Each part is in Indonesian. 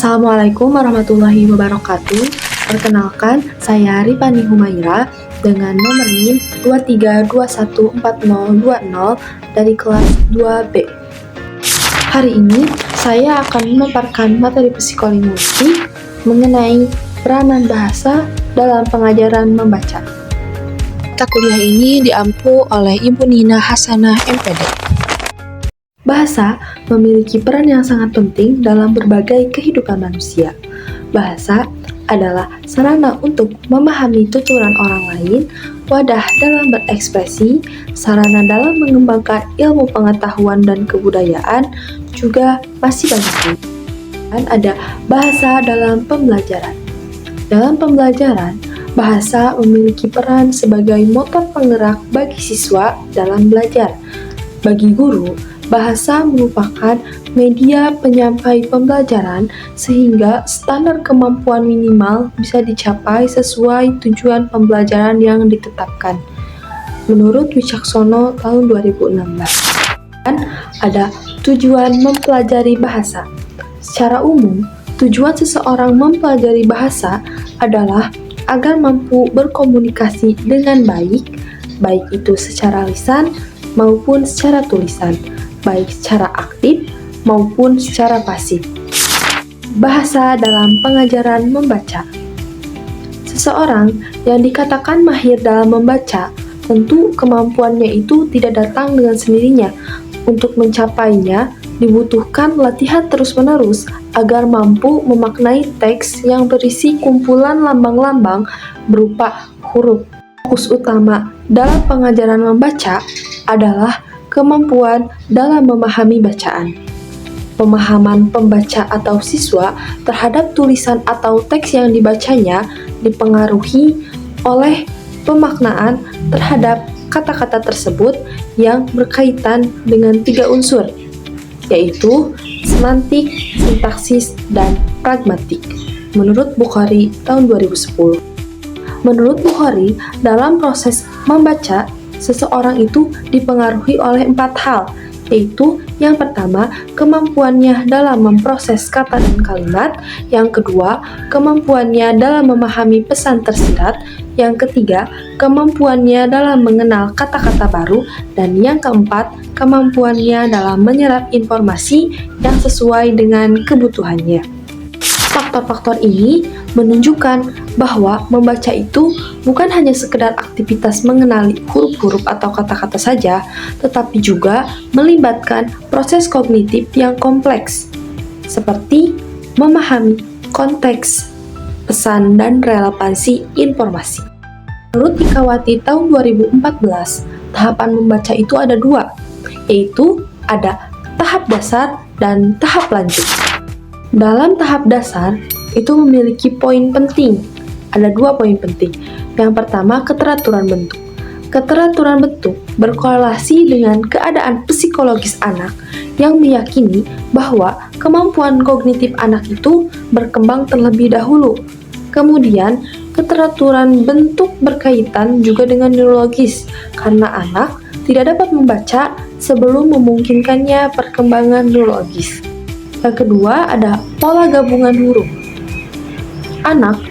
Assalamualaikum warahmatullahi wabarakatuh. Perkenalkan, saya Ripani Humaira dengan nomor NIM 23214020 dari kelas 2B. Hari ini, saya akan memaparkan materi psikolinguistik mengenai peranan bahasa dalam pengajaran membaca. Mata kuliah ini diampu oleh Ibu Nina Hasanah MPD. Bahasa memiliki peran yang sangat penting dalam berbagai kehidupan manusia. Bahasa adalah sarana untuk memahami tuturan orang lain, wadah dalam berekspresi, sarana dalam mengembangkan ilmu pengetahuan dan kebudayaan, juga masih banyak lagi. Dan ada bahasa dalam pembelajaran. Dalam pembelajaran, bahasa memiliki peran sebagai motor penggerak bagi siswa dalam belajar. Bagi guru, bahasa merupakan media penyampai pembelajaran sehingga standar kemampuan minimal bisa dicapai sesuai tujuan pembelajaran yang ditetapkan. Menurut Wicaksono tahun 2016. Dan ada tujuan mempelajari bahasa. Secara umum, tujuan seseorang mempelajari bahasa adalah agar mampu berkomunikasi dengan baik, baik itu secara lisan maupun secara tulisan, baik secara aktif maupun secara pasif. Bahasa dalam pengajaran membaca. Seseorang yang dikatakan mahir dalam membaca, tentu kemampuannya itu tidak datang dengan sendirinya. Untuk mencapainya, dibutuhkan latihan terus-menerus agar mampu memaknai teks yang berisi kumpulan lambang-lambang berupa huruf. Fokus utama dalam pengajaran membaca adalah kemampuan dalam memahami bacaan. Pemahaman pembaca atau siswa terhadap tulisan atau teks yang dibacanya dipengaruhi oleh pemaknaan terhadap kata-kata tersebut yang berkaitan dengan 3 unsur, yaitu semantik, sintaksis, dan pragmatik. Menurut Bukhari tahun 2010. Menurut Bukhari, dalam proses membaca, seseorang itu dipengaruhi oleh 4 hal, yaitu yang pertama, kemampuannya dalam memproses kata dan kalimat, yang kedua, kemampuannya dalam memahami pesan tersirat, yang ketiga, kemampuannya dalam mengenal kata-kata baru, dan yang keempat, kemampuannya dalam menyerap informasi yang sesuai dengan kebutuhannya. Faktor-faktor ini menunjukkan bahwa membaca itu bukan hanya sekedar aktivitas mengenali huruf-huruf atau kata-kata saja, tetapi juga melibatkan proses kognitif yang kompleks, seperti memahami konteks, pesan, dan relevansi informasi. Menurut Dikawati tahun 2014, tahapan membaca itu ada 2, yaitu ada tahap dasar dan tahap lanjut. Dalam tahap dasar, itu memiliki poin penting. Ada 2 poin penting. Yang pertama, keteraturan bentuk. Keteraturan bentuk berkorelasi dengan keadaan psikologis anak yang meyakini bahwa kemampuan kognitif anak itu berkembang terlebih dahulu. Kemudian, keteraturan bentuk berkaitan juga dengan neurologis, karena anak tidak dapat membaca sebelum memungkinkannya perkembangan neurologis. Yang kedua, ada pola gabungan huruf. Anak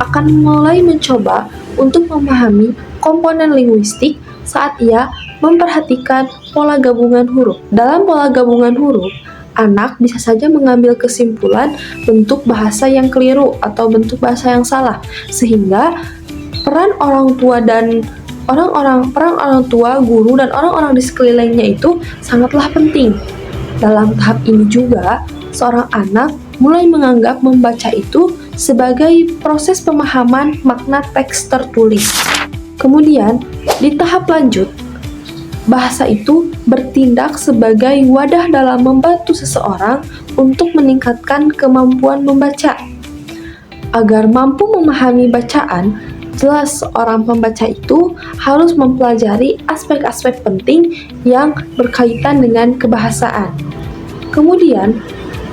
akan mulai mencoba untuk memahami komponen linguistik saat ia memperhatikan pola gabungan huruf. Dalam pola gabungan huruf, anak bisa saja mengambil kesimpulan bentuk bahasa yang keliru atau bentuk bahasa yang salah, sehingga peran orang tua, guru, dan orang-orang di sekelilingnya itu sangatlah penting. Dalam tahap ini juga, seorang anak mulai menganggap membaca itu sebagai proses pemahaman makna teks tertulis. Kemudian, di tahap lanjut, bahasa itu bertindak sebagai wadah dalam membantu seseorang untuk meningkatkan kemampuan membaca. Agar mampu memahami bacaan, jelas seorang pembaca itu harus mempelajari aspek-aspek penting yang berkaitan dengan kebahasaan. Kemudian,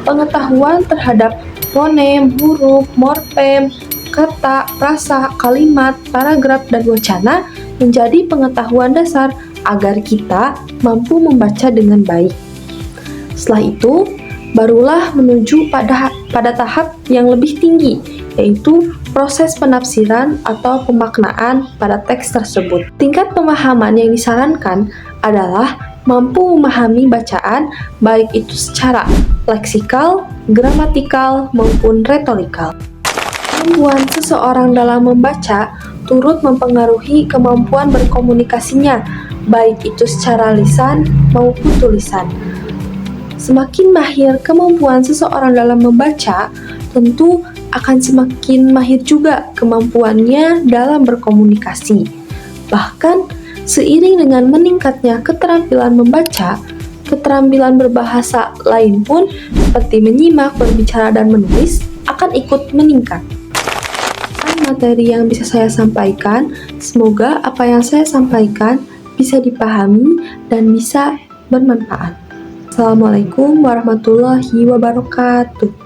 pengetahuan terhadap fonem, huruf, morfem, kata, frasa, kalimat, paragraf, dan wacana menjadi pengetahuan dasar agar kita mampu membaca dengan baik. Setelah itu, barulah menuju pada pada tahap yang lebih tinggi, yaitu proses penafsiran atau pemaknaan pada teks tersebut. Tingkat pemahaman yang disarankan adalah mampu memahami bacaan, baik itu secara leksikal, gramatikal, maupun retorikal. Kemampuan seseorang dalam membaca turut mempengaruhi kemampuan berkomunikasinya, baik itu secara lisan maupun tulisan. Semakin mahir kemampuan seseorang dalam membaca, tentu akan semakin mahir juga kemampuannya dalam berkomunikasi. Bahkan, seiring dengan meningkatnya keterampilan membaca, keterampilan berbahasa lain pun seperti menyimak, berbicara, dan menulis akan ikut meningkat. Materi yang bisa saya sampaikan, semoga apa yang saya sampaikan bisa dipahami dan bisa bermanfaat. Assalamualaikum warahmatullahi wabarakatuh.